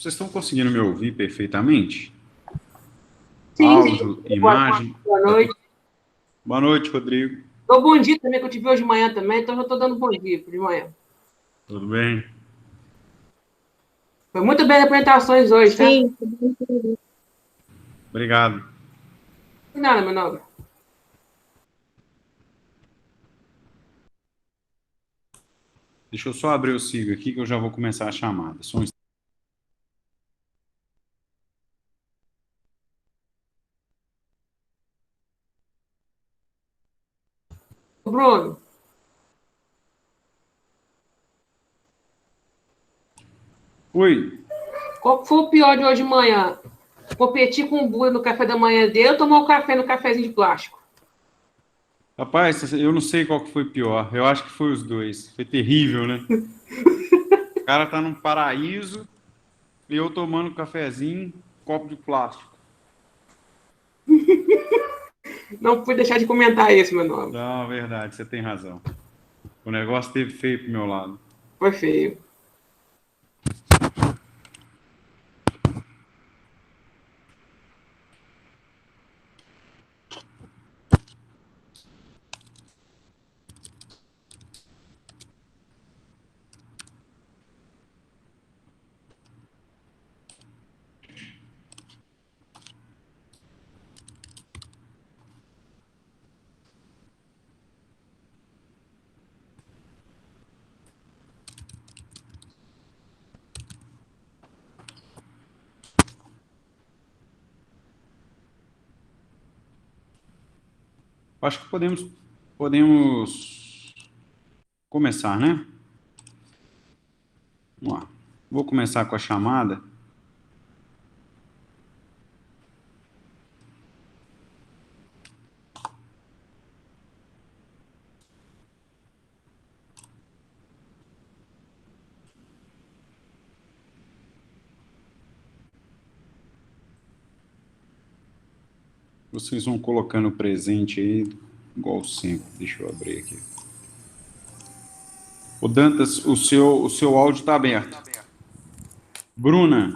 Vocês estão conseguindo me ouvir perfeitamente? Sim, sim. Áudio, imagem. Boa Tá noite. tudo... Boa noite, Rodrigo. Dou bom dia também, que eu te vi hoje de manhã também, então eu já estou dando bom dia de manhã. Tudo bem? Foi muito bem as apresentações hoje, tá? Sim. Obrigado. Nada, meu nome. Deixa eu só abrir o sigo aqui que eu já vou começar a chamada. Só um instante. Bruno, Oi. qual que foi o pior de hoje de manhã? Competir com o Buda no café da manhã dele ou tomar o café no cafezinho de plástico? Rapaz, eu não sei qual que foi pior. Eu acho que foi os dois. Foi terrível, né? O cara tá num paraíso e eu tomando um cafezinho, copo de plástico. Não pude deixar de comentar isso, meu nome. Não, verdade, você tem razão. O negócio teve feio pro meu lado. Foi feio. Acho que podemos começar, né? Vamos lá. Vou começar com a chamada. Vocês vão colocando o presente aí, igual sempre. Deixa eu abrir aqui. O Dantas, o seu áudio está aberto. Bruna.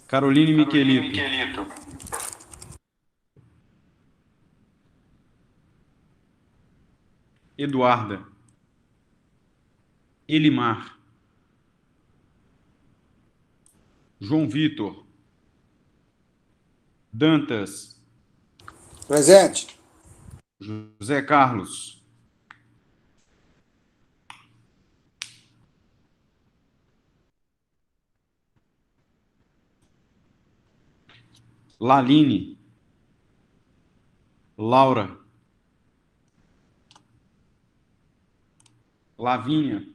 Caroline Michelito. Eduarda. Elimar. João Vitor. Dantas. Presente. José Carlos. Laline. Laura. Lavínia.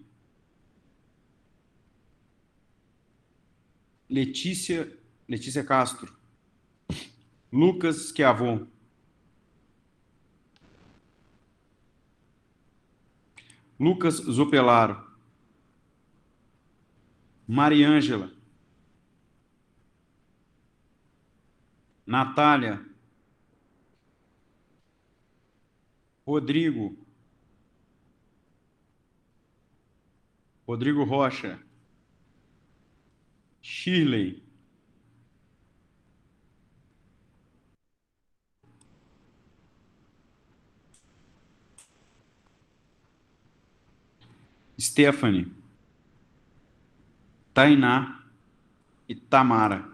Letícia Castro. Lucas Schiavon. Lucas Zopelaro. Mariângela. Natália. Rodrigo. Rodrigo Rocha. Shirley. Stephanie. Tainá e Tamara.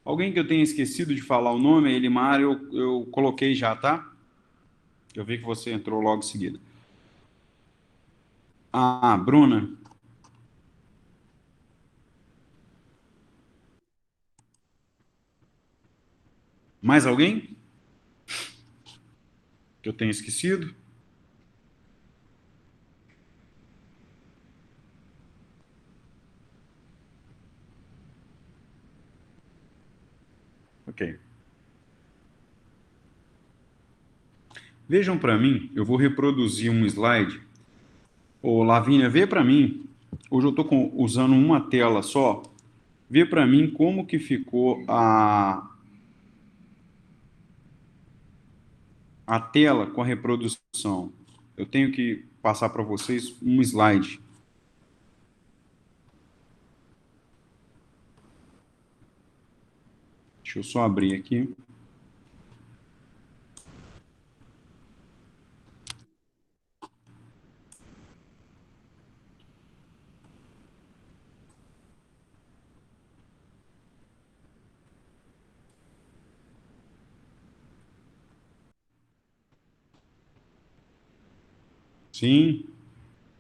Alguém que eu tenha esquecido de falar o nome, Elimar, eu coloquei já, tá? Eu vi que você entrou logo em seguida. Ah, Bruna. Mais alguém que eu tenha esquecido? Ok. Vejam para mim, eu vou reproduzir um slide. Ô, Lavínia, vê para mim. Hoje eu estou usando uma tela só. Vê para mim como que ficou a tela com a reprodução. Eu tenho que passar para vocês um slide. Deixa eu só abrir aqui. Sim,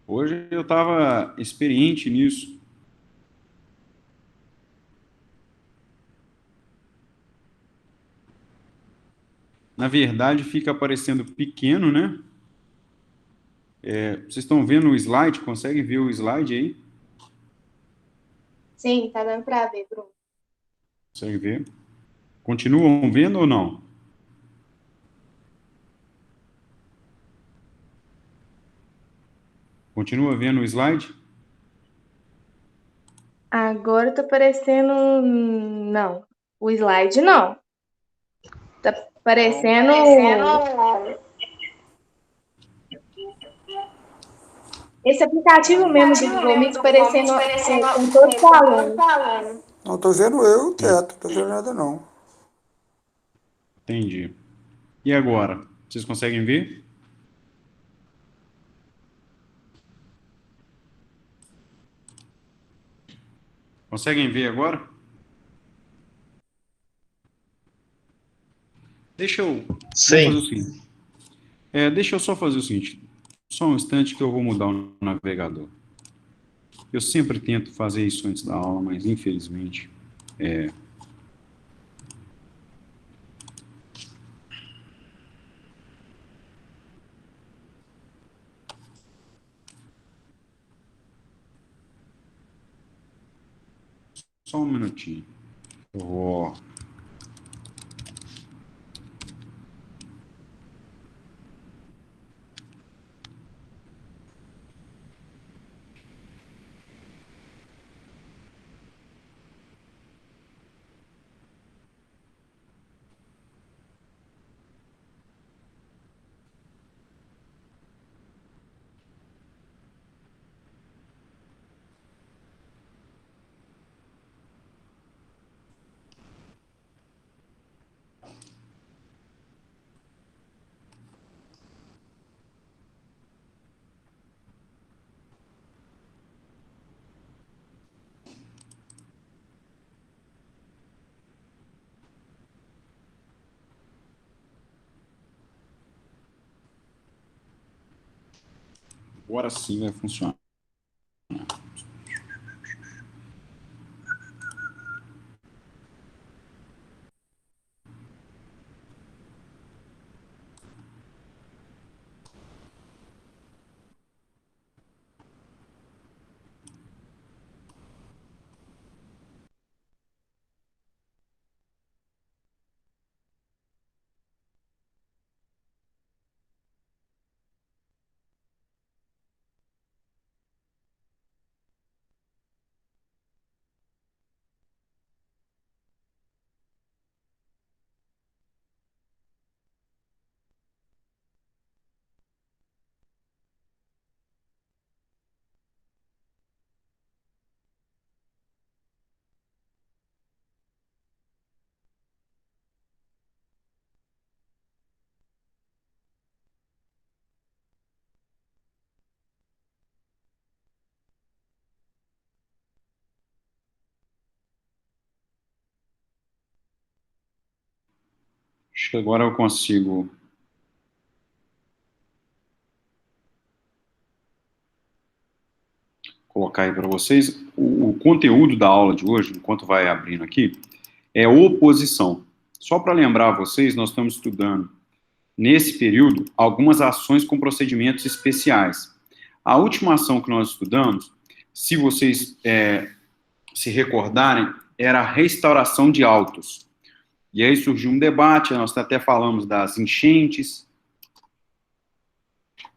hoje eu estava experiente nisso. Na verdade, fica aparecendo pequeno, né? Vocês estão vendo o slide? Conseguem ver o slide aí? Sim, tá dando pra ver, Bruno. Conseguem ver? Continuam vendo ou não? Continua vendo o slide? Agora tá aparecendo. Não. O slide não. Tá aparecendo. Esse aplicativo mesmo do Google Meet aparecendo com todos os alunos. Não tô vendo eu o teto, tô vendo nada não. Entendi. E agora? Vocês conseguem ver? Conseguem ver agora? Deixa eu fazer o Sim. seguinte. Deixa eu só fazer o seguinte. Só um instante que eu vou mudar o navegador. Eu sempre tento fazer isso antes da aula, mas infelizmente... Só um minutinho. Eu vou... Agora sim vai funcionar. Acho que agora eu consigo colocar aí para vocês. O conteúdo da aula de hoje, enquanto vai abrindo aqui, é oposição. Só para lembrar vocês, nós estamos estudando, nesse período, algumas ações com procedimentos especiais. A última ação que nós estudamos, se vocês se recordarem, era a restauração de autos. E aí surgiu um debate, nós até falamos das enchentes,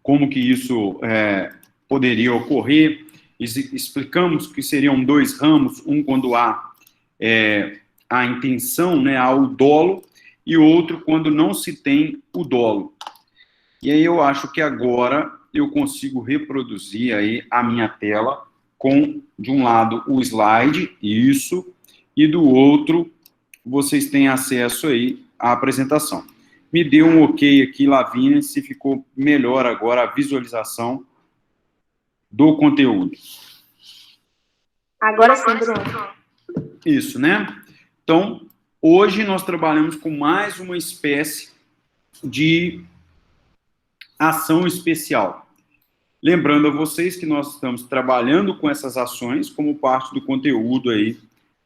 como que isso poderia ocorrer, explicamos que seriam dois ramos, um quando há a intenção, né, há o dolo, e outro quando não se tem o dolo. E aí eu acho que agora eu consigo reproduzir aí a minha tela com, de um lado, o slide, isso, e do outro, vocês têm acesso aí à apresentação. Me dê um ok aqui, Lavínia, se ficou melhor agora a visualização do conteúdo. Agora sim, Bruno. Isso, né? Então, hoje nós trabalhamos com mais uma espécie de ação especial. Lembrando a vocês que nós estamos trabalhando com essas ações como parte do conteúdo aí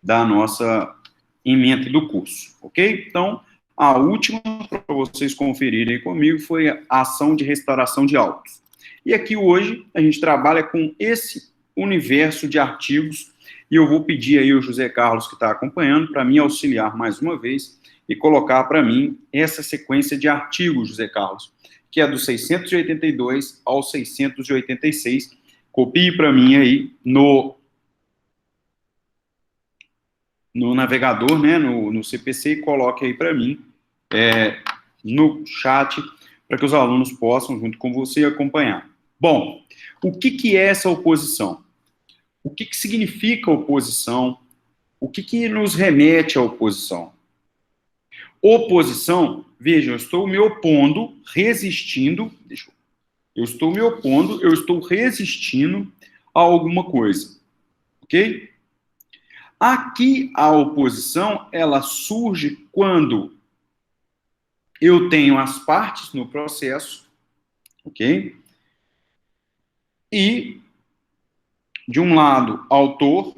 da nossa ementa do curso, ok? Então, a última para vocês conferirem comigo foi a ação de restauração de autos. E aqui hoje a gente trabalha com esse universo de artigos e eu vou pedir aí ao José Carlos que está acompanhando para me auxiliar mais uma vez e colocar para mim essa sequência de artigos, José Carlos, que é do 682 ao 686. Copie para mim aí no navegador, né, no CPC, e coloque aí para mim no chat, para que os alunos possam, junto com você, acompanhar. Bom, o que é essa oposição? O que significa oposição? O que nos remete à oposição? Oposição, vejam, eu estou me opondo, resistindo, eu estou me opondo, eu estou resistindo a alguma coisa, ok? Aqui, a oposição, ela surge quando eu tenho as partes no processo, ok? E, de um lado, autor,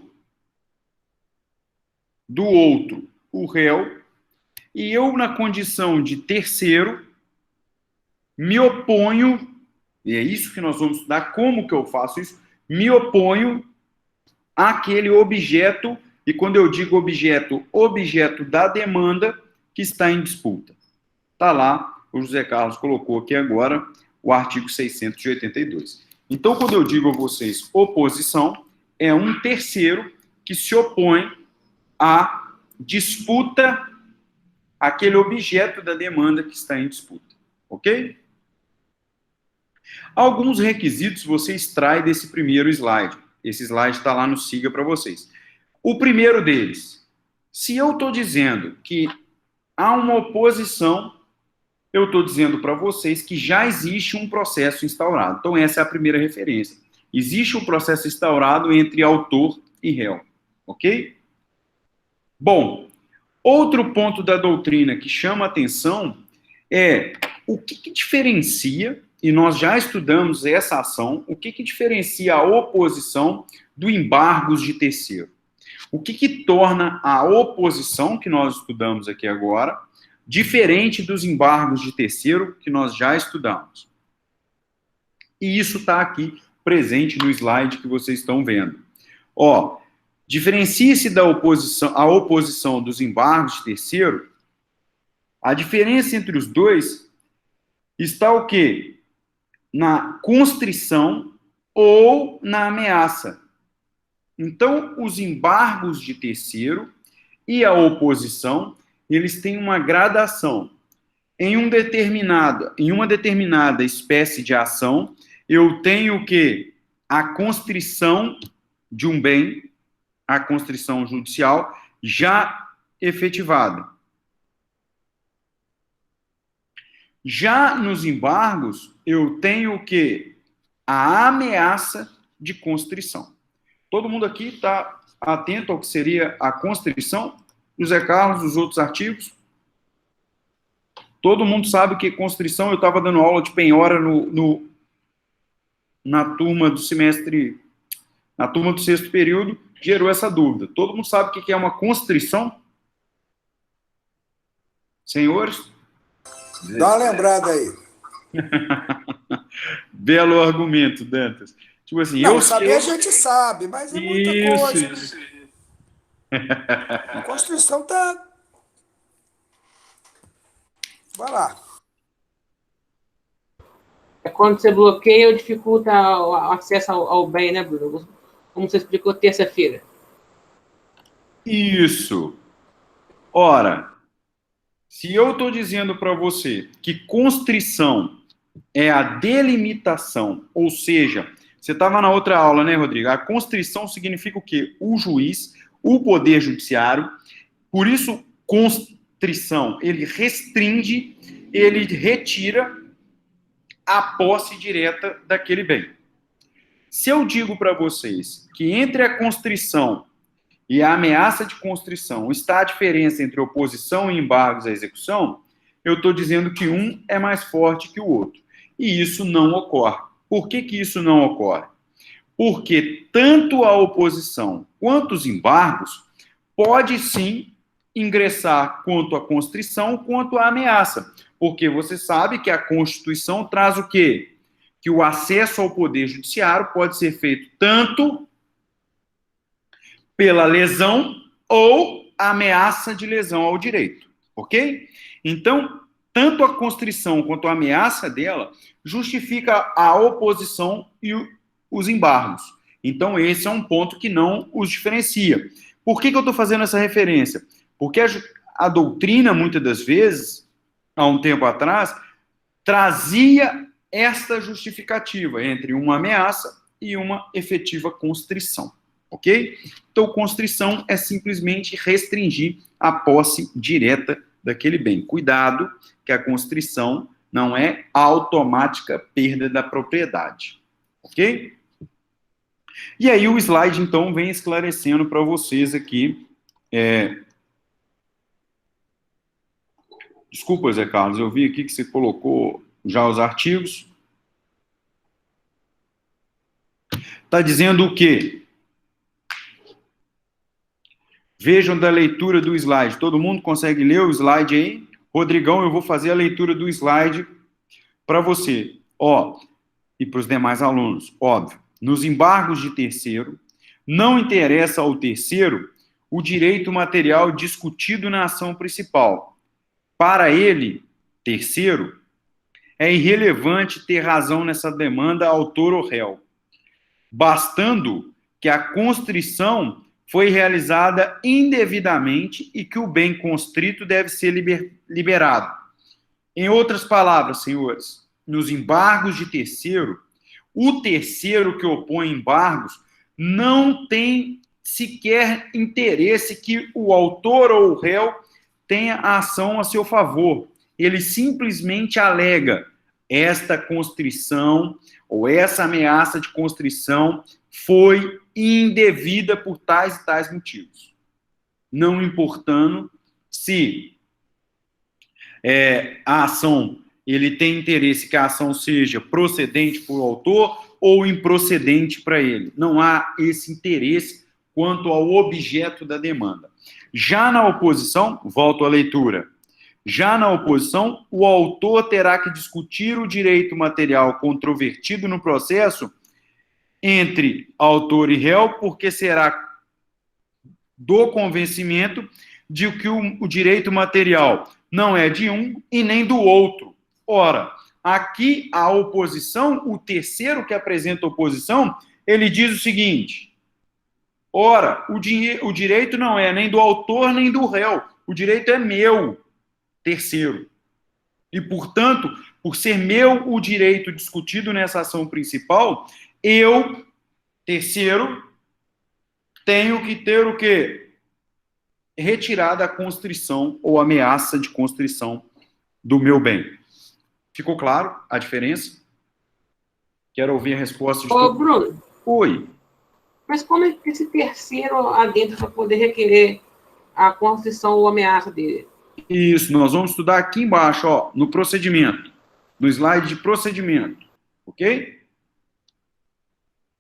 do outro, o réu, e eu, na condição de terceiro, me oponho, e é isso que nós vamos estudar, como que eu faço isso, me oponho àquele objeto, e quando eu digo objeto, objeto da demanda que está em disputa. Está lá, o José Carlos colocou aqui agora o artigo 682. Então, quando eu digo a vocês oposição, é um terceiro que se opõe à disputa, aquele objeto da demanda que está em disputa. Ok? Alguns requisitos você extrai desse primeiro slide. Esse slide está lá no Siga para vocês. O primeiro deles, se eu estou dizendo que há uma oposição, eu estou dizendo para vocês que já existe um processo instaurado. Então, essa é a primeira referência. Existe um processo instaurado entre autor e réu. Ok? Bom, outro ponto da doutrina que chama atenção é o que diferencia, e nós já estudamos essa ação, o que diferencia a oposição do embargos de terceiro. O que torna a oposição, que nós estudamos aqui agora, diferente dos embargos de terceiro, que nós já estudamos. E isso está aqui presente no slide que vocês estão vendo. Ó, diferencia-se da oposição, a oposição dos embargos de terceiro. A diferença entre os dois está o quê? Na constrição ou na ameaça. Então, os embargos de terceiro e a oposição, eles têm uma gradação. Em uma determinada espécie de ação, eu tenho o quê? A constrição de um bem, a constrição judicial, já efetivada. Já nos embargos, eu tenho o quê? A ameaça de constrição. Todo mundo aqui está atento ao que seria a constrição? José Carlos, os outros artigos? Todo mundo sabe que constrição, eu estava dando aula de penhora na turma do semestre, na turma do sexto período, gerou essa dúvida. Todo mundo sabe o que é uma constrição? Senhores? Dá uma lembrada aí. Belo argumento, Dantas. Tipo assim, Não, saber a gente sabe, mas é muita coisa. Isso. A Constituição tá... Vai lá. É quando você bloqueia ou dificulta o acesso ao bem, né, Bruno? Como você explicou terça-feira. Isso. Ora, se eu estou dizendo para você que constrição é a delimitação, ou seja, você estava na outra aula, né, Rodrigo? A constrição significa o quê? O juiz, o poder judiciário, por isso, constrição, ele restringe, ele retira a posse direta daquele bem. Se eu digo para vocês que entre a constrição e a ameaça de constrição está a diferença entre oposição e embargos à execução, eu estou dizendo que um é mais forte que o outro. E isso não ocorre. Por que isso não ocorre? Porque tanto a oposição quanto os embargos pode sim ingressar quanto a constrição quanto a ameaça. Porque você sabe que a Constituição traz o quê? Que o acesso ao poder judiciário pode ser feito tanto pela lesão ou ameaça de lesão ao direito, ok? Então, tanto a constrição quanto a ameaça dela justifica a oposição e os embargos. Então, esse é um ponto que não os diferencia. Por que eu estou fazendo essa referência? Porque a doutrina, muitas das vezes, há um tempo atrás, trazia esta justificativa entre uma ameaça e uma efetiva constrição. Ok? Então, constrição é simplesmente restringir a posse direta daquele bem. Cuidado, que a constrição não é automática perda da propriedade. Ok? E aí o slide, então, vem esclarecendo para vocês aqui. Desculpa, Zé Carlos, eu vi aqui que você colocou já os artigos. Está dizendo o quê? Vejam da leitura do slide. Todo mundo consegue ler o slide aí? Rodrigão, eu vou fazer a leitura do slide para você. E para os demais alunos. Óbvio, nos embargos de terceiro, não interessa ao terceiro o direito material discutido na ação principal. Para ele, terceiro, é irrelevante ter razão nessa demanda autor ou réu, bastando que a constrição foi realizada indevidamente e que o bem constrito deve ser liberado. Em outras palavras, senhores, nos embargos de terceiro, o terceiro que opõe embargos não tem sequer interesse que o autor ou o réu tenha a ação a seu favor. Ele simplesmente alega esta constrição ou essa ameaça de constrição foi indevida por tais e tais motivos. Não importando se a ação, ele tem interesse que a ação seja procedente para o autor ou improcedente para ele. Não há esse interesse quanto ao objeto da demanda. Já na oposição, volto à leitura, já na oposição, o autor terá que discutir o direito material controvertido no processo entre autor e réu, porque será do convencimento de que o direito material não é de um e nem do outro. Ora, aqui a oposição, o terceiro que apresenta oposição, ele diz o seguinte: ora, o direito não é nem do autor nem do réu, o direito é meu, terceiro. E, portanto, por ser meu o direito discutido nessa ação principal, eu, terceiro, tenho que ter o quê? Retirada a constrição ou ameaça de constrição do meu bem. Ficou claro a diferença? Quero ouvir a resposta de Ô, Bruno. Oi. Mas como é que esse terceiro adentra para poder requerer a constrição ou ameaça dele? Isso, nós vamos estudar aqui embaixo, no procedimento, no slide de procedimento, ok?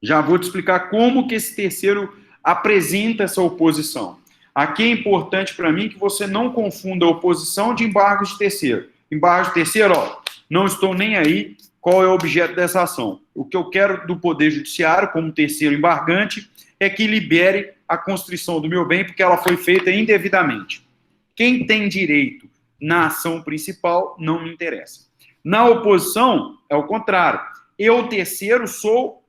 Já vou te explicar como que esse terceiro apresenta essa oposição. Aqui é importante para mim que você não confunda a oposição de embargos de terceiro. Embargos de terceiro, não estou nem aí qual é o objeto dessa ação. O que eu quero do Poder Judiciário, como terceiro embargante, é que libere a constrição do meu bem, porque ela foi feita indevidamente. Quem tem direito na ação principal não me interessa. Na oposição, é o contrário. Eu, terceiro, sou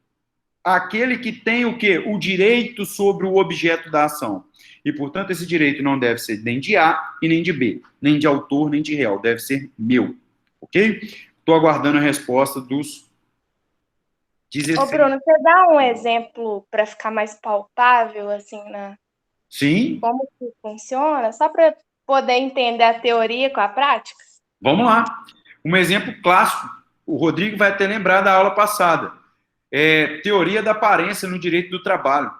aquele que tem o quê? O direito sobre o objeto da ação. E, portanto, esse direito não deve ser nem de A e nem de B, nem de autor, nem de réu. Deve ser meu. Ok? estou aguardando a resposta dos Ô, 16. Bruno, você dá um exemplo para ficar mais palpável, assim, Sim, como que funciona? Só para poder entender a teoria com a prática? vamos lá. Um exemplo clássico, o Rodrigo vai ter lembrado da aula passada. É teoria da aparência no direito do trabalho.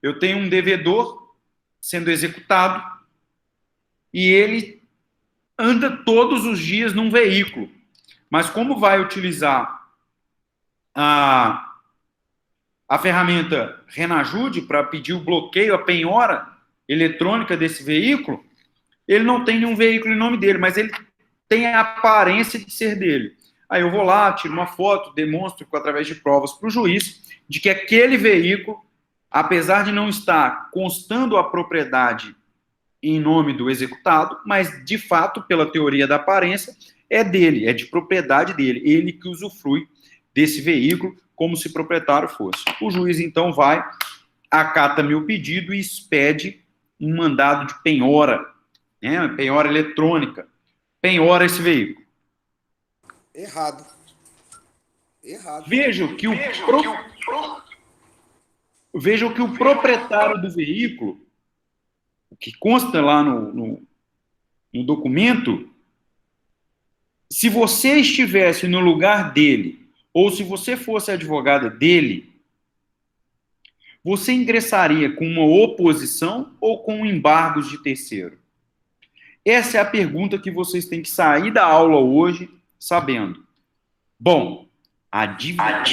Eu tenho um devedor sendo executado e ele anda todos os dias num veículo. Mas como vai utilizar a ferramenta Renajude para pedir o bloqueio, a penhora eletrônica desse veículo, ele não tem nenhum veículo em nome dele, mas ele tem a aparência de ser dele. Aí eu vou lá, tiro uma foto, demonstro através de provas para o juiz de que aquele veículo, apesar de não estar constando a propriedade em nome do executado, mas de fato, pela teoria da aparência, é dele, é de propriedade dele, ele que usufrui desse veículo como se proprietário fosse. O juiz então vai, acata-me o pedido e expede um mandado de penhora, né, penhora eletrônica, penhora esse veículo. Errado. Errado. Veja que o proprietário do veículo, o que consta lá no documento, se você estivesse no lugar dele, ou se você fosse advogada dele, você ingressaria com uma oposição ou com embargos de terceiro? Essa é a pergunta que vocês têm que sair da aula hoje sabendo. Bom, a dívida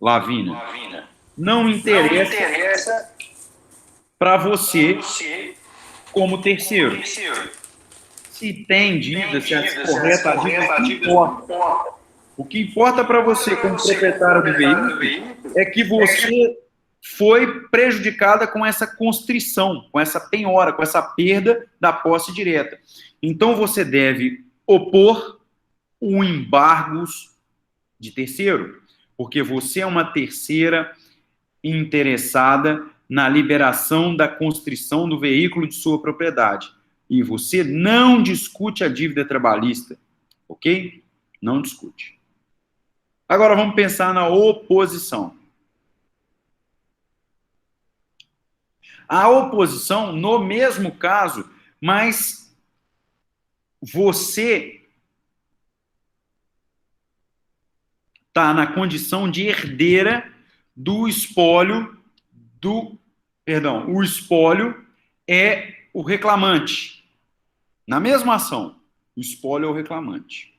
Lavínia, não interessa para você como terceiro. Se tem dívida, se é correta a dívida, não importa. O que importa para você como proprietário do veículo é que você foi prejudicada com essa constrição, com essa penhora, com essa perda da posse direta. Então você deve opor o embargos de terceiro, porque você é uma terceira interessada na liberação da constrição do veículo de sua propriedade. E você não discute a dívida trabalhista, ok? Não discute. Agora vamos pensar na oposição. A oposição, no mesmo caso, mas você está na condição de herdeira do espólio o espólio é o reclamante. Na mesma ação, o espólio é o reclamante.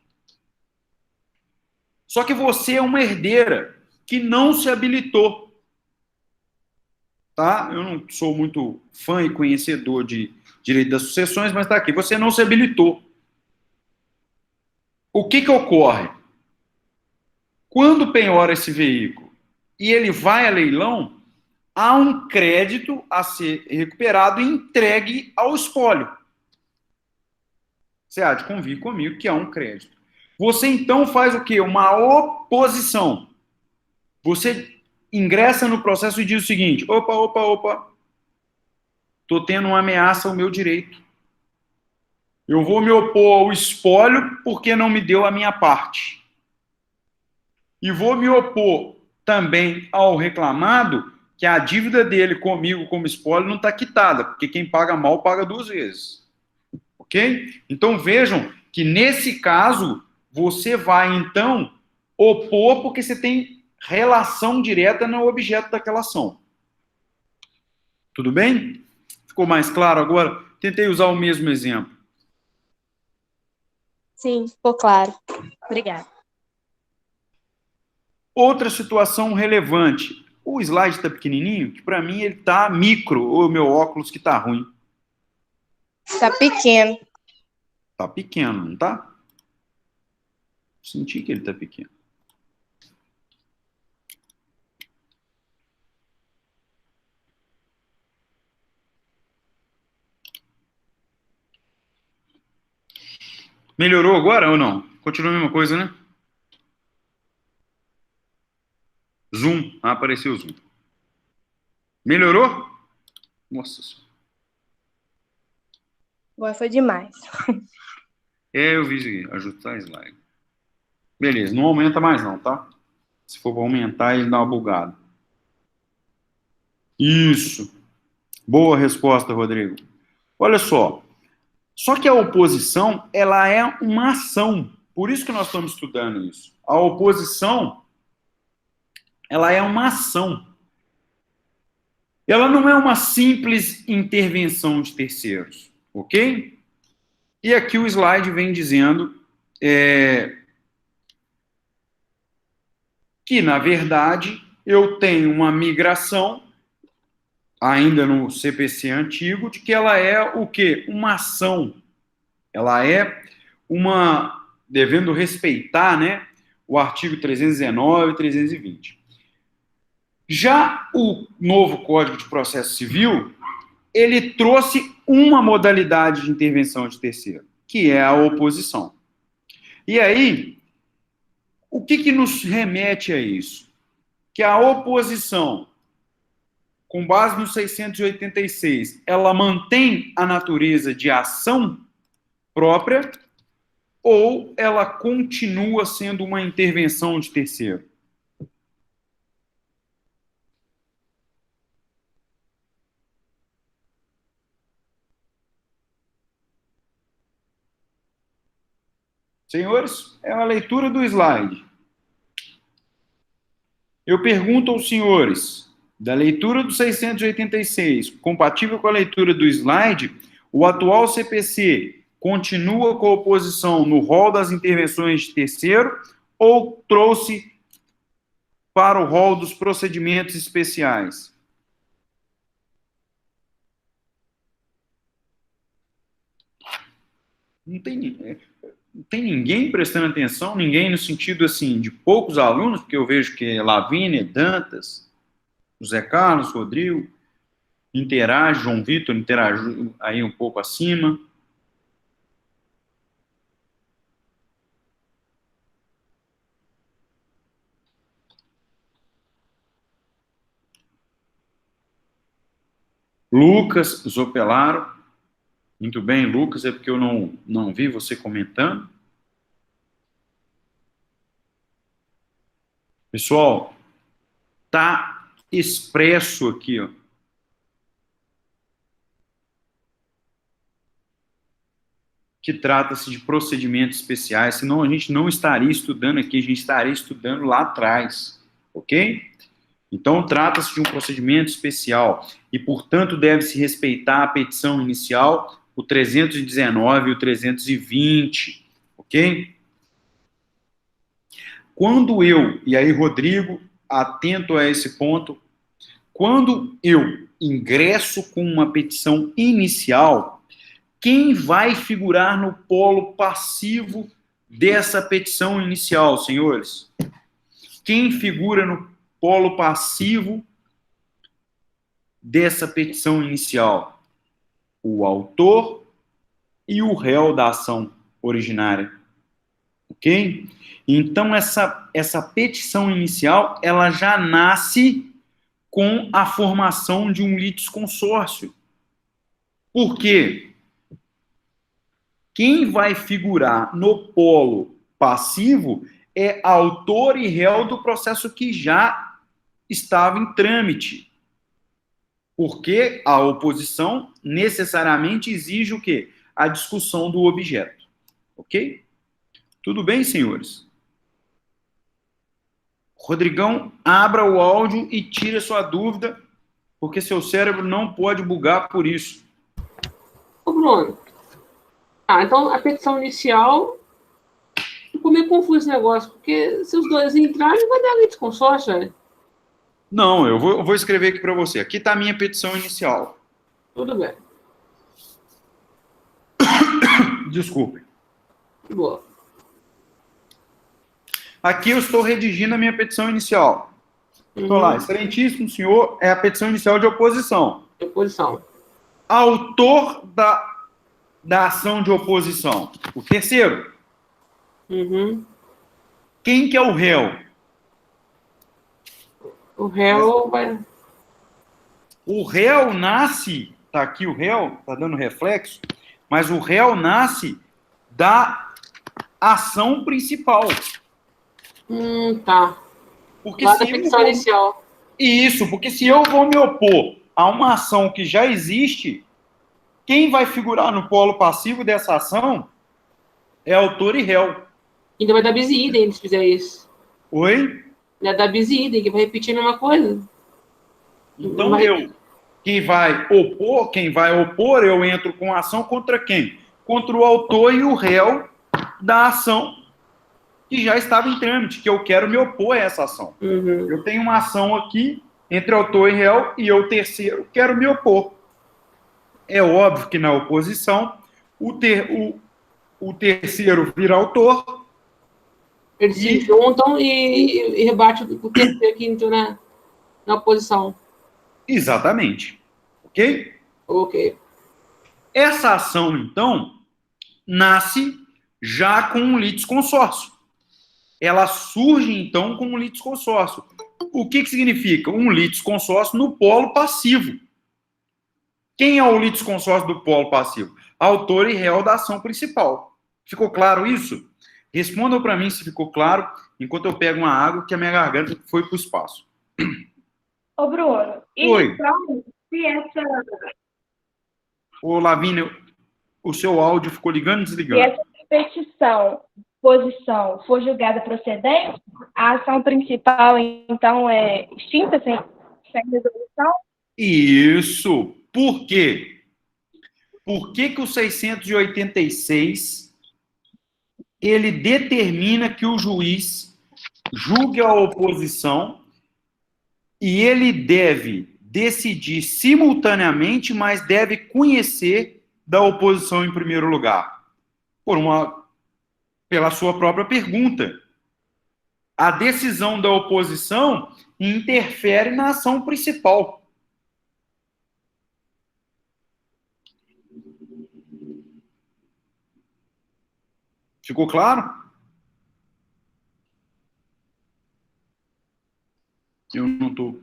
Só que você é uma herdeira que não se habilitou. Tá? Eu não sou muito fã e conhecedor de direito das sucessões, mas está aqui. Você não se habilitou. O que ocorre? Quando penhora esse veículo e ele vai a leilão, há um crédito a ser recuperado e entregue ao espólio. Você há de convir comigo que há um crédito. Você então faz o quê? Uma oposição. Você ingressa no processo e diz o seguinte: opa, estou tendo uma ameaça ao meu direito. Eu vou me opor ao espólio porque não me deu a minha parte. E vou me opor também ao reclamado que a dívida dele comigo como espólio não está quitada, porque quem paga mal paga duas vezes. Ok? Então vejam que nesse caso você vai então opor porque você tem relação direta no objeto daquela ação. Tudo bem? Ficou mais claro agora? Tentei usar o mesmo exemplo. Sim, ficou claro. Obrigada. Outra situação relevante. O slide está pequenininho, que para mim ele está micro, ou o meu óculos que está ruim. Tá pequeno. Está pequeno, não está? Senti que ele está pequeno. Melhorou agora ou não? Continua a mesma coisa, né? Zoom. Ah, apareceu o zoom. Melhorou? Nossa Senhora. Agora foi demais. É, eu vi isso aqui. Ajustar slide. Beleza, não aumenta mais não, tá? Se for para aumentar, ele dá uma bugada. Isso. Boa resposta, Rodrigo. Olha só. Só que a oposição, ela é uma ação. Por isso que nós estamos estudando isso. A oposição, ela é uma ação. Ela não é uma simples intervenção de terceiros, ok? E aqui o slide vem dizendo que, na verdade, eu tenho uma migração, ainda no CPC antigo, de que ela é o quê? Uma ação. Ela é uma, devendo respeitar, né, o artigo 319 e 320. Já o novo Código de Processo Civil, ele trouxe uma modalidade de intervenção de terceiro, que é a oposição. E aí, o que nos remete a isso? Que a oposição, com base no 686, ela mantém a natureza de ação própria ou ela continua sendo uma intervenção de terceiro? Senhores, é uma leitura do slide. Eu pergunto aos senhores, da leitura do 686, compatível com a leitura do slide, o atual CPC continua com a oposição no rol das intervenções de terceiro ou trouxe para o rol dos procedimentos especiais? Não tem ninguém prestando atenção, ninguém no sentido, assim, de poucos alunos, porque eu vejo que Lavínia, Dantas, José Carlos, Rodrigo, interage, João Vitor interage aí um pouco acima. Lucas Zopelaro. Muito bem, Lucas, é porque eu não vi você comentando. Pessoal, tá expresso aqui, ó. Que trata-se de procedimentos especiais, senão a gente não estaria estudando aqui, a gente estaria estudando lá atrás, ok? Então, trata-se de um procedimento especial e, portanto, deve-se respeitar a petição inicial, o 319 e o 320, ok? Quando eu, e aí, Rodrigo, atento a esse ponto, quando eu ingresso com uma petição inicial, quem vai figurar no polo passivo dessa petição inicial, senhores? Quem figura no polo passivo dessa petição inicial? O autor e o réu da ação originária. Ok? Então, essa petição inicial, ela já nasce com a formação de um litisconsórcio. Por quê? Quem vai figurar no polo passivo é autor e réu do processo que já estava em trâmite. Porque a oposição necessariamente exige o quê? A discussão do objeto. Ok? Tudo bem, senhores? Rodrigão, abra o áudio e tire a sua dúvida, porque seu cérebro não pode bugar por isso. Ô, Bruno. Então a petição inicial... Ficou meio confuso esse negócio, porque se os dois entrarem, vai dar litisconsórcio, né? Não, eu vou escrever aqui para você. Aqui está a minha petição inicial. Tudo bem. Desculpe. Boa. Aqui eu estou redigindo a minha petição inicial. Estou lá, excelentíssimo senhor, é a petição inicial de oposição. De oposição. Autor da ação de oposição. O terceiro. Quem que é o réu? O réu vai... O réu nasce, tá aqui o réu, tá dando reflexo, mas o réu nasce da ação principal. Tá. Porque Lá da se eu petição vou... inicial. Isso, porque se eu vou me opor a uma ação que já existe, quem vai figurar no polo passivo dessa ação é autor e réu. Ainda vai dar bis e idem se fizer isso. Oi? Vai dar bis e idem, que vai repetir a mesma coisa. Então Vai- quem vai opor, eu entro com ação contra quem? Contra o autor e o réu da ação que já estava em trâmite, que eu quero me opor a essa ação. Uhum. Eu tenho uma ação aqui entre autor e réu e eu, terceiro, quero me opor. É óbvio que na oposição, o terceiro vira autor. Eles se juntam e rebatem o terceiro que entrou na oposição. Exatamente. Ok? Ok. Essa ação, então, nasce já com um litisconsórcio. Ela surge, então, com um litisconsórcio. O que significa? Um litisconsórcio no polo passivo. Quem é o litisconsórcio do polo passivo? Autor e réu da ação principal. Ficou claro isso? Respondam para mim se ficou claro, enquanto eu pego uma água que a minha garganta foi para o espaço. Ô, Bruno, e Oi. então, se essa, Ô, Lavínia, o seu áudio ficou ligando e se desligando. essa petição, posição, for julgada procedente, a ação principal, então, é extinta sem resolução? Isso. Por quê? Por que o 686 ele determina que o juiz julgue a oposição e ele deve decidir simultaneamente, mas deve conhecer da oposição em primeiro lugar? Pela sua própria pergunta. A decisão da oposição interfere na ação principal. Ficou claro? Eu não estou.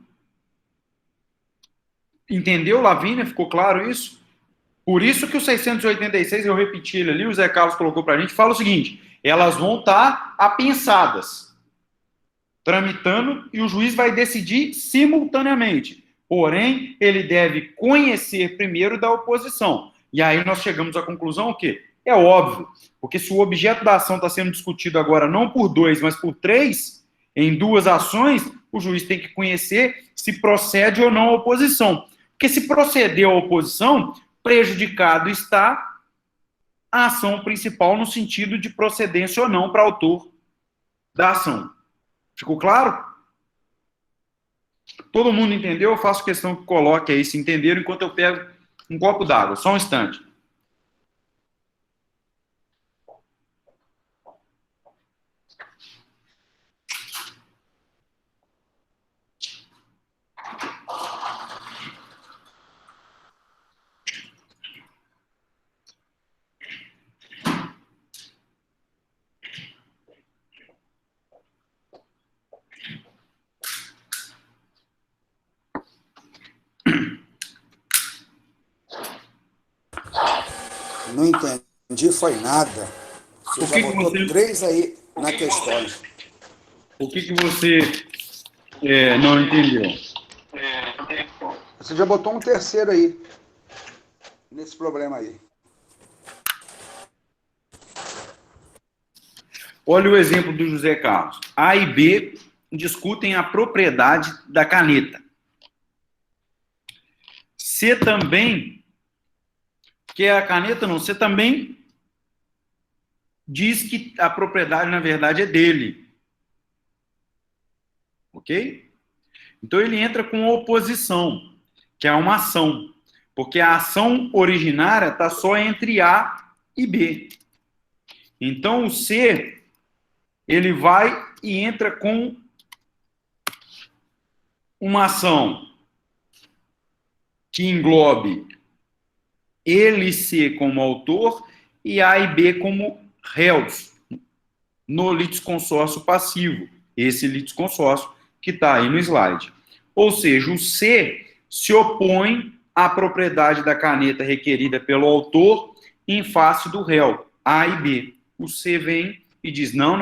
Entendeu, Lavínia? Ficou claro isso? Por isso que o 686, eu repeti ele ali, o Zé Carlos colocou para a gente, fala o seguinte: elas vão estar apensadas, tramitando, e o juiz vai decidir simultaneamente. Porém, ele deve conhecer primeiro da oposição. E aí nós chegamos à conclusão o quê? É óbvio, porque se o objeto da ação está sendo discutido agora não por 2, mas por 3, em 2 ações, o juiz tem que conhecer se procede ou não a oposição. Porque se proceder a oposição, prejudicado está a ação principal no sentido de procedência ou não para autor da ação. Ficou claro? Todo mundo entendeu? Eu faço questão que coloque aí se entenderam enquanto eu pego um copo d'água. Só um instante. Não entendi, foi nada. Você já botou 3 aí na questão. O que você não entendeu? Você já botou um terceiro aí, nesse problema aí. Olha o exemplo do José Carlos. A e B discutem a propriedade da caneta. C também, que é a caneta não, C também diz que a propriedade, na verdade, é dele. Ok? Então ele entra com oposição, que é uma ação, porque a ação originária está só entre A e B. Então o C, ele vai e entra com uma ação que englobe ele e C como autor e A e B como réus no litisconsórcio passivo, esse litisconsórcio que está aí no slide. Ou seja, o C se opõe à propriedade da caneta requerida pelo autor em face do réu, A e B. O C vem e diz, não,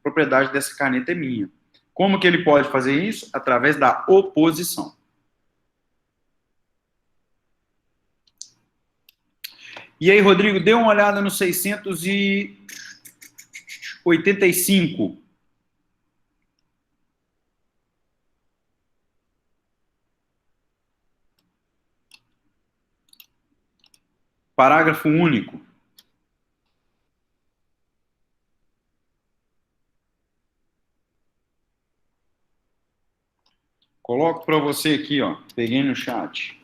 propriedade dessa caneta é minha. Como que ele pode fazer isso? Através da oposição. E aí, Rodrigo, dê uma olhada no 685. Parágrafo único. Coloco para você aqui, ó. Peguei no chat.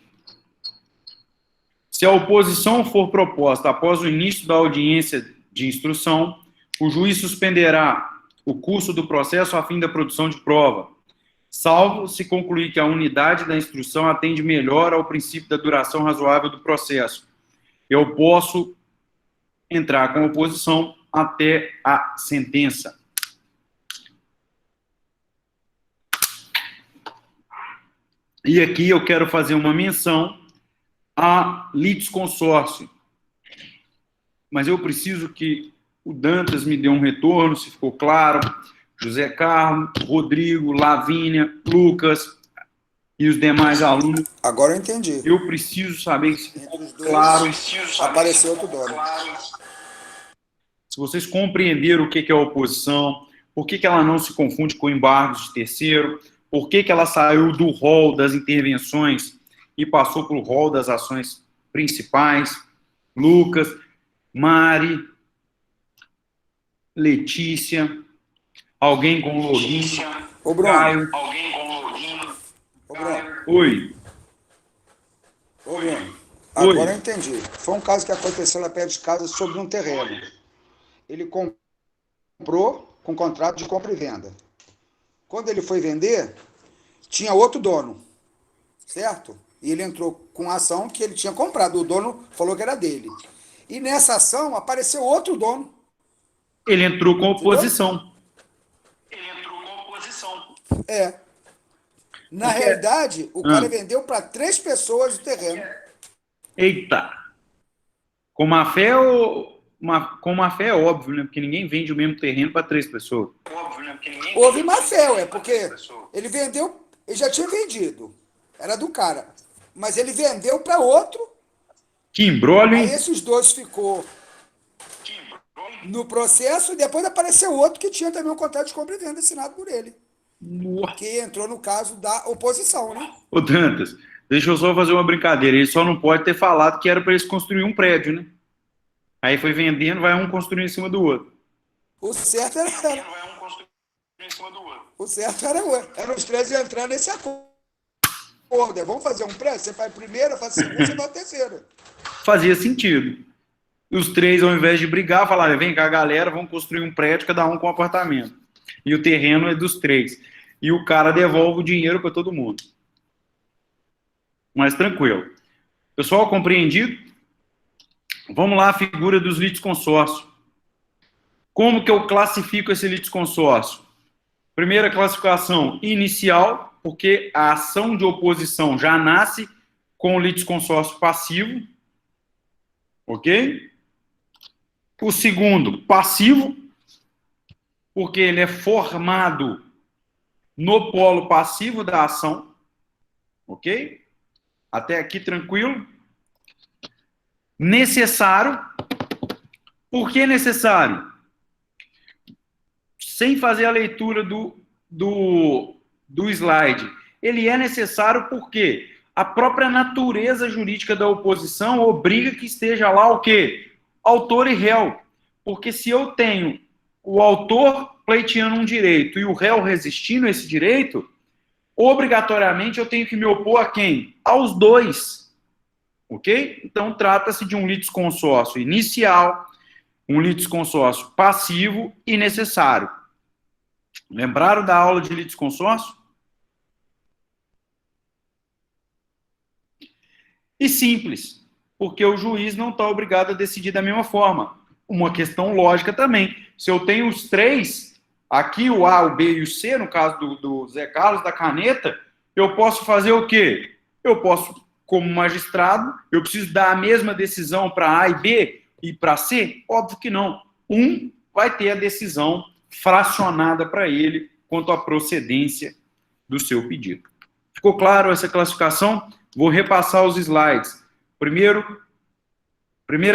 Se a oposição for proposta após o início da audiência de instrução, o juiz suspenderá o curso do processo a fim da produção de prova, salvo se concluir que a unidade da instrução atende melhor ao princípio da duração razoável do processo. Eu posso entrar com oposição até a sentença. E aqui eu quero fazer uma menção a litisconsórcio. Mas eu preciso que o Dantas me dê um retorno, se ficou claro. José Carlos, Rodrigo, Lavínia, Lucas e os demais alunos. Agora eu entendi. Eu preciso saber se ficou Entre os claro. apareceu outro dono. Se vocês compreenderam o que é a oposição, por que ela não se confunde com embargos de terceiro, por que ela saiu do rol das intervenções e passou para o rol das ações principais. Lucas, Mari, Letícia, alguém com login. Ô, Bruno. Caio. Ô, Bruno. Oi. Ô, Bruno. Agora eu entendi. Foi um caso que aconteceu lá perto de casa sobre um terreno. Ele comprou com contrato de compra e venda. Quando ele foi vender, tinha outro dono, certo? E ele entrou com a ação que ele tinha comprado. O dono falou que era dele. E nessa ação apareceu outro dono. Ele entrou com oposição. É. Na realidade, o cara vendeu para 3 pessoas o terreno. Eita! Com má fé ou... Com má fé é óbvio, né? Porque ninguém vende o mesmo terreno para 3 pessoas. Houve má fé, porque ele vendeu, ele já tinha vendido. Era do cara. Mas ele vendeu para outro. Que embrólio, Aí hein? esses 2 ficou no processo e depois apareceu outro que tinha também um contrato de compra e venda assinado por ele. Que entrou no caso da oposição, né? Ô, Dantas, deixa eu só fazer uma brincadeira. Ele só não pode ter falado que era para eles construir um prédio, né? Aí foi vendendo, vai um construir em cima do outro. O certo era os 3 entrar nesse acordo. Vamos fazer um prédio? Você faz primeiro, faz segundo, você faz terceiro. Fazia sentido. E os 3, ao invés de brigar, falaram, vem cá, galera, vamos construir um prédio, cada um com um apartamento. E o terreno é dos 3. E o cara devolve o dinheiro para todo mundo. Mas tranquilo. Pessoal, compreendido? Vamos lá, a figura dos litisconsórcios. Como que eu classifico esse litisconsórcio? Primeira classificação, inicial, porque a ação de oposição já nasce com o litisconsórcio passivo. Ok? O segundo, passivo, porque ele é formado no polo passivo da ação. Ok? Até aqui tranquilo? Necessário. Por que necessário? Sem fazer a leitura do slide. Ele é necessário porque a própria natureza jurídica da oposição obriga que esteja lá o quê? Autor e réu. Porque se eu tenho o autor pleiteando um direito e o réu resistindo a esse direito, obrigatoriamente eu tenho que me opor a quem? Aos 2. Ok? Então, trata-se de um litisconsórcio inicial, um litisconsórcio passivo e necessário. Lembraram da aula de litisconsórcio? E simples, porque o juiz não está obrigado a decidir da mesma forma. Uma questão lógica também. Se eu tenho os 3, aqui o A, o B e o C, no caso do Zé Carlos, da caneta, eu posso fazer o quê? Eu posso, como magistrado, eu preciso dar a mesma decisão para A e B e para C? Óbvio que não. Um vai ter a decisão fracionada para ele quanto à procedência do seu pedido. Ficou claro essa classificação? Vou repassar os slides. Primeira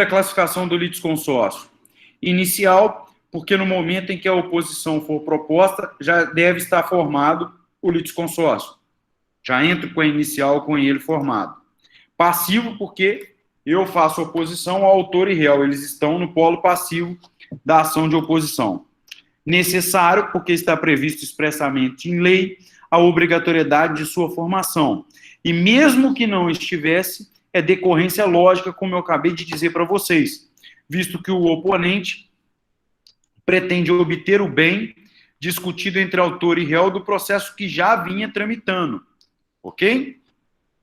classificação do litisconsórcio. Inicial, porque no momento em que a oposição for proposta, já deve estar formado o litisconsórcio. Já entro com a inicial com ele formado. Passivo, porque eu faço oposição ao autor e réu. Eles estão no polo passivo da ação de oposição. Necessário, porque está previsto expressamente em lei a obrigatoriedade de sua formação. E mesmo que não estivesse, é decorrência lógica, como eu acabei de dizer para vocês, visto que o oponente pretende obter o bem discutido entre autor e réu do processo que já vinha tramitando. Ok?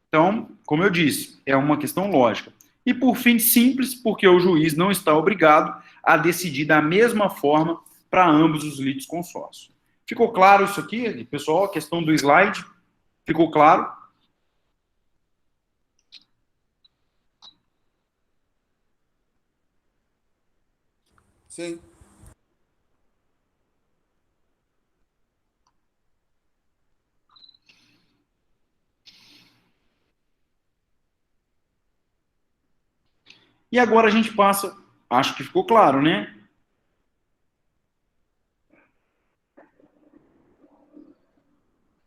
Então, como eu disse, é uma questão lógica. E por fim, simples, porque o juiz não está obrigado a decidir da mesma forma para ambos os litisconsórcios. Ficou claro isso aqui, pessoal? A questão do slide? Ficou claro? Sim. E agora a gente passa, acho que ficou claro, né?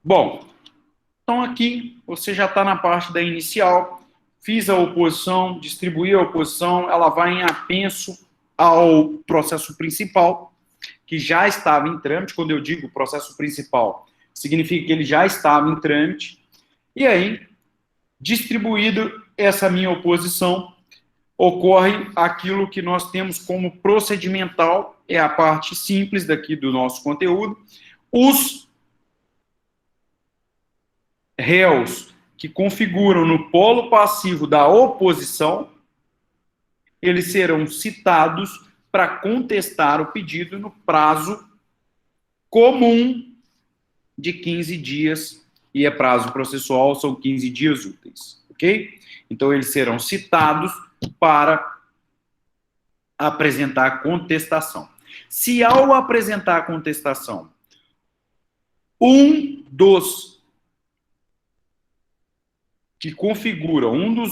Bom, então aqui você já está na parte da inicial, fiz a oposição, distribuí a oposição, ela vai em apenso ao processo principal, que já estava em trâmite. Quando eu digo processo principal, significa que ele já estava em trâmite. E aí, distribuído essa minha oposição, ocorre aquilo que nós temos como procedimental, é a parte simples daqui do nosso conteúdo. Os réus que configuram no polo passivo da oposição, eles serão citados para contestar o pedido no prazo comum de 15 dias, e é prazo processual, são 15 dias úteis, ok? Então, eles serão citados para apresentar contestação. Se ao apresentar a contestação, um dos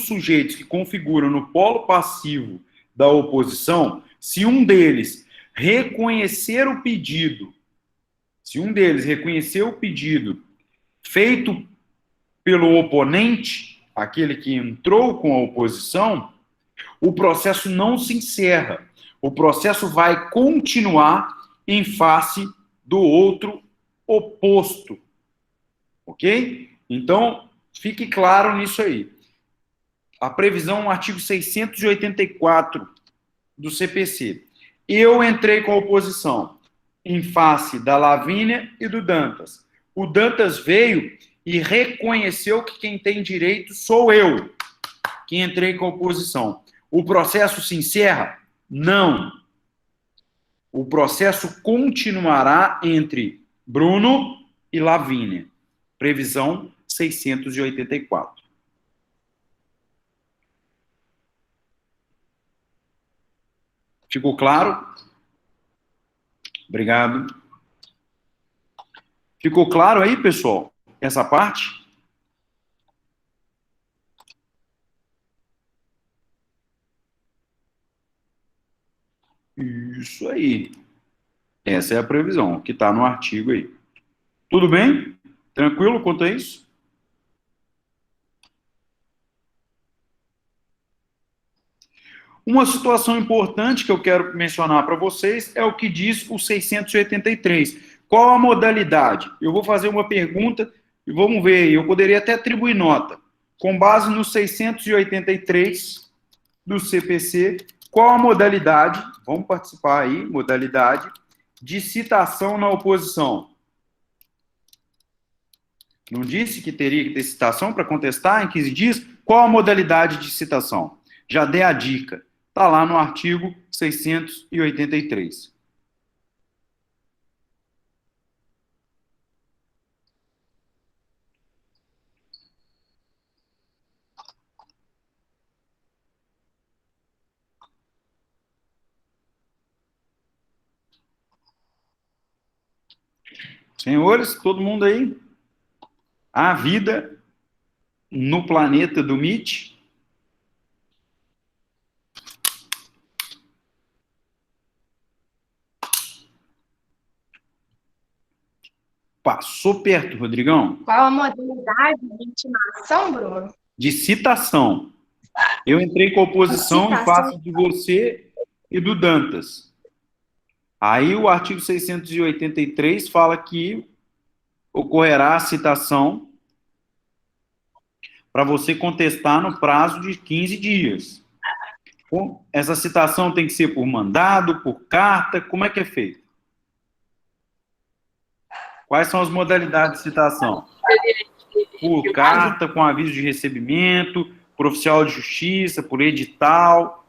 sujeitos que configuram no polo passivo da oposição, se um deles reconhecer o pedido, feito pelo oponente, aquele que entrou com a oposição, o processo não se encerra. O processo vai continuar em face do outro oposto. Ok? Então, fique claro nisso aí. A previsão no artigo 684 do CPC. Eu entrei com a oposição em face da Lavínia e do Dantas. O Dantas veio e reconheceu que quem tem direito sou eu, que entrei com a oposição. O processo se encerra? Não. O processo continuará entre Bruno e Lavínia. Previsão 684. Ficou claro? Obrigado. Ficou claro aí, pessoal? Essa parte? Isso aí. Essa é a previsão que está no artigo aí. Tudo bem? Tranquilo quanto a isso? Uma situação importante que eu quero mencionar para vocês é o que diz o 683. Qual a modalidade? Eu vou fazer uma pergunta e vamos ver. Eu poderia até atribuir nota. Com base no 683 do CPC, qual a modalidade? Vamos participar aí, modalidade de citação na oposição. Não disse que teria que ter citação para contestar em 15 dias? Qual a modalidade de citação? Já dei a dica. Está lá no artigo 683. Senhores, todo mundo aí? Há vida no planeta do Mitch? Passou perto, Rodrigão. Qual a modalidade de intimação, Bruno? De citação. Eu entrei com oposição em face de você e do Dantas. Aí o artigo 683 fala que ocorrerá a citação para você contestar no prazo de 15 dias. Essa citação tem que ser por mandado, por carta, como é que é feito? Quais são as modalidades de citação? Por carta, com aviso de recebimento, por oficial de justiça, por edital.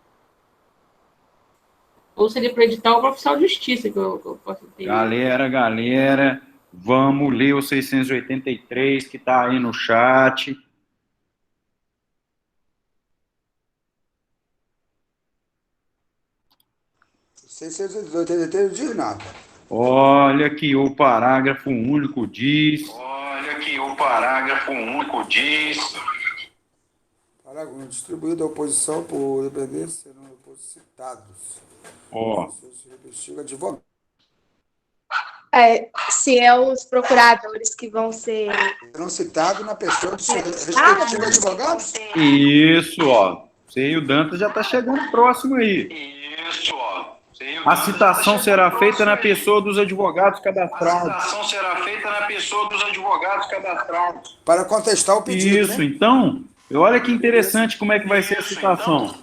Ou seria por edital ou por oficial de justiça que eu posso ter. Galera, vamos ler o 683 que está aí no chat. O 683 não diz nada. Olha que o parágrafo único diz. Parágrafo distribuído à oposição por dependência serão citados. Ó. Advogado. Se é os procuradores que vão ser... Serão citados na pessoa do seu respectivo advogado? Isso, ó. Você e o Dantas já está chegando próximo aí. A citação será feita na pessoa dos advogados cadastrados. Para contestar o pedido, Isso, né? então, olha que interessante como é que vai ser a citação.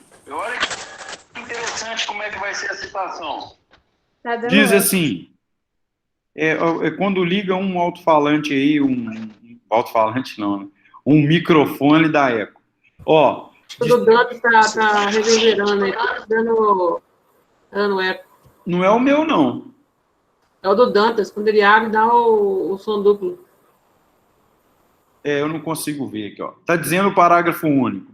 Tá dando Diz eco. assim, quando liga um alto-falante aí, alto-falante não, né? Um microfone da eco. Ó, O do Dantas tá reverberando aí, dando eco. não é o meu, não. É o do Dantas, quando ele abre, dá o som duplo. Eu não consigo ver aqui, ó. Tá dizendo o parágrafo único.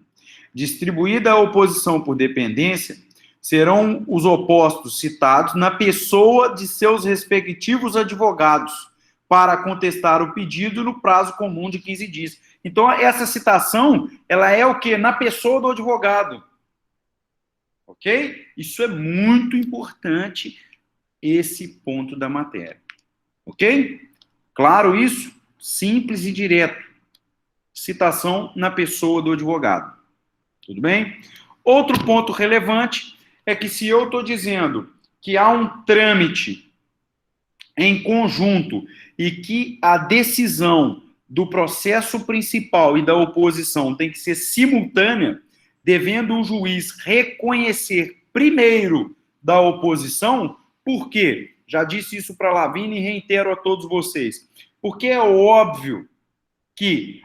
Distribuída a oposição por dependência, serão os opostos citados na pessoa de seus respectivos advogados para contestar o pedido no prazo comum de 15 dias. Então, essa citação, ela é o quê? Na pessoa do advogado. Ok? Isso é muito importante, esse ponto da matéria. Ok? Claro isso? Simples e direto. Citação na pessoa do advogado. Tudo bem? Outro ponto relevante é que se eu estou dizendo que há um trâmite em conjunto e que a decisão do processo principal e da oposição tem que ser simultânea, devendo o juiz reconhecer primeiro da oposição, por quê? Já disse isso para a Lavínia e reitero a todos vocês. Porque é óbvio que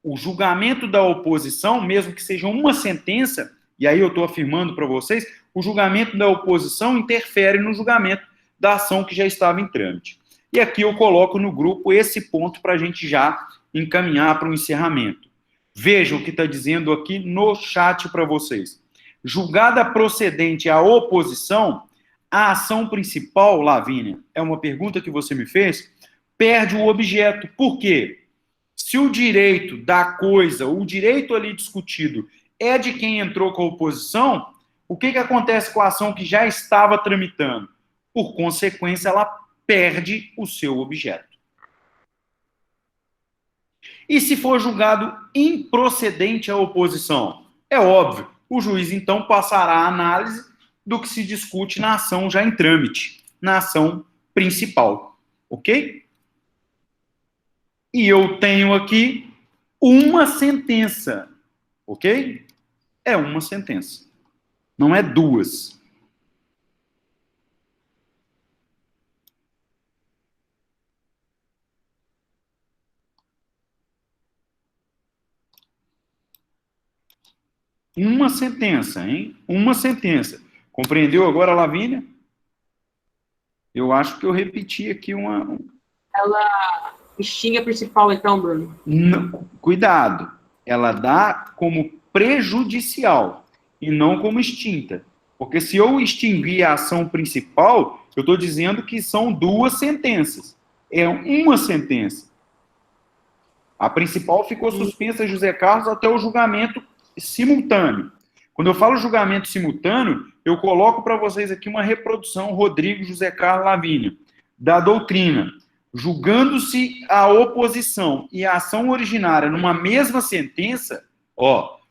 o julgamento da oposição, mesmo que seja uma sentença, e aí eu estou afirmando para vocês, o julgamento da oposição interfere no julgamento da ação que já estava em trâmite. E aqui eu coloco no grupo esse ponto para a gente já encaminhar para o encerramento. Veja o que está dizendo aqui no chat para vocês. Julgada procedente a oposição, a ação principal, Lavínia, é uma pergunta que você me fez, perde o objeto. Por quê? Se o direito da coisa, o direito ali discutido, é de quem entrou com a oposição, o que acontece com a ação que já estava tramitando? Por consequência, ela perde o seu objeto. E se for julgado improcedente a oposição? É óbvio, o juiz então passará a análise do que se discute na ação já em trâmite, na ação principal. Ok? E eu tenho aqui uma sentença. Ok? É uma sentença. Não é duas. Uma sentença, hein? Uma sentença. Compreendeu agora, Lavínia? Eu acho que eu repeti aqui uma... Ela extingue a principal, então, Bruno? Não, cuidado. Ela dá como prejudicial e não como extinta. Porque se eu extinguir a ação principal, eu estou dizendo que são duas sentenças. é uma sentença. A principal ficou suspensa, José Carlos, até o julgamento simultâneo. Quando eu falo julgamento simultâneo, eu coloco para vocês aqui uma reprodução, Rodrigo José Carlos Lavínia, da doutrina. Julgando-se a oposição e a ação originária numa mesma sentença,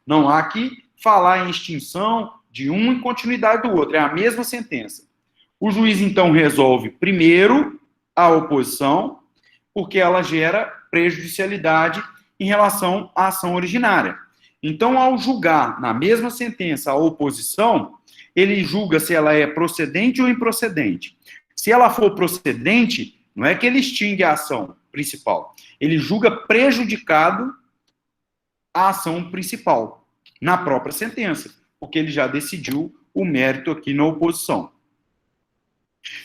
não há que falar em extinção de um e continuidade do outro, é a mesma sentença. O juiz, então, resolve primeiro a oposição, porque ela gera prejudicialidade em relação à ação originária. Então, ao julgar na mesma sentença a oposição, ele julga se ela é procedente ou improcedente. Se ela for procedente, não é que ele extingue a ação principal, ele julga prejudicado a ação principal na própria sentença, porque ele já decidiu o mérito aqui na oposição.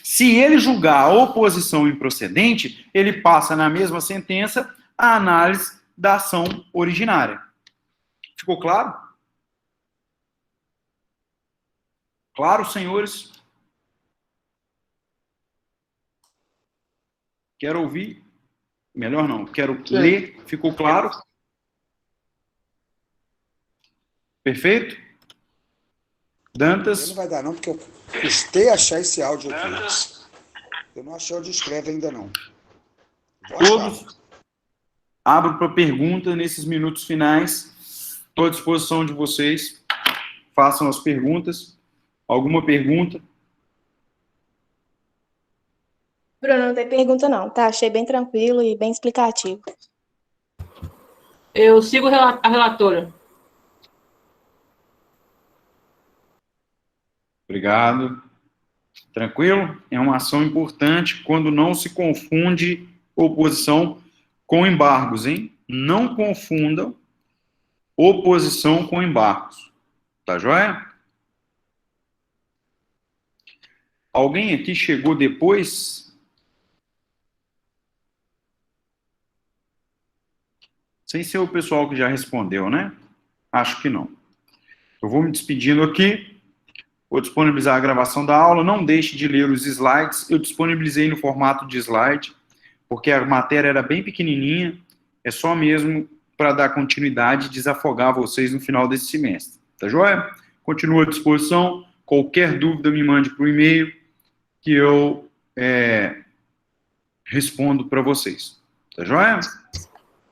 Se ele julgar a oposição improcedente, ele passa na mesma sentença a análise da ação originária. Ficou claro? Claro, senhores? Quero ouvir? Melhor não, quero ler. Ficou claro? Perfeito? Dantas? Não vai dar não, porque eu custei achar esse áudio aqui. Eu não achei onde escreve ainda não. Todos abro para pergunta nesses minutos finais. Estou à disposição de vocês. Façam as perguntas. Alguma pergunta? Bruno, não tem pergunta não, tá? Achei bem tranquilo e bem explicativo. Eu sigo a relatora. Obrigado. Tranquilo? É uma ação importante quando não se confunde oposição com embargos, hein? Não confundam oposição com embargos. Tá joia? Alguém aqui chegou depois? Sem ser o pessoal que já respondeu, né? Acho que não. Eu vou me despedindo aqui. Vou disponibilizar a gravação da aula. Não deixe de ler os slides. Eu disponibilizei no formato de slide, porque a matéria era bem pequenininha. É só mesmo para dar continuidade e desafogar vocês no final desse semestre. Tá joia? Continuo à disposição. Qualquer dúvida, me mande por e-mail, que eu respondo para vocês. Tá joia?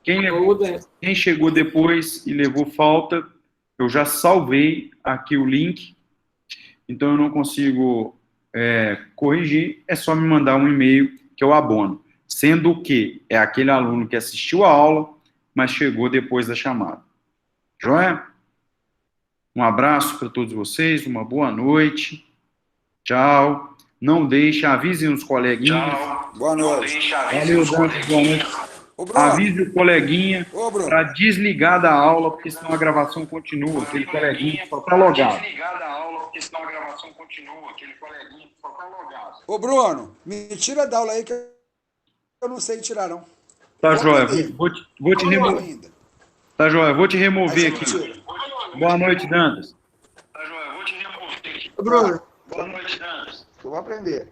Quem chegou depois e levou falta, eu já salvei aqui o link, então eu não consigo corrigir, é só me mandar um e-mail que eu abono, sendo que é aquele aluno que assistiu a aula, mas chegou depois da chamada. Joia? Um abraço para todos vocês, uma boa noite, tchau, não deixe, avisem os coleguinhas. Tchau. Boa noite. Valeu, Dante, boa noite. Avise o coleguinha para desligar da aula, porque senão a gravação continua. Aquele coleguinha só está logado. Ô, Bruno, me tira da aula aí que eu não sei tirar, não. Tá, joia. Vou te remover. Tá, joia. Vou te remover aqui. Boa noite, Dantas. Tá, joia. Vou te remover aqui. Ô, Bruno. Boa noite, Dantas. Eu vou aprender.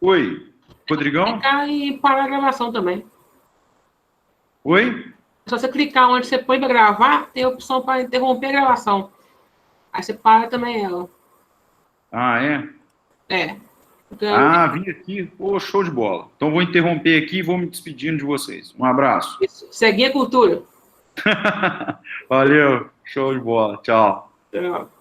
Oi, Rodrigão? Clicar e parar a gravação também. Oi? Se você clicar onde você põe para gravar, tem a opção para interromper a gravação. Aí você para também ela. Ah, é? É. Ah, vim aqui. Pô, show de bola. Então vou interromper aqui e vou me despedindo de vocês. Um abraço. Seguir a cultura. Valeu. Show de bola. Tchau. Tchau.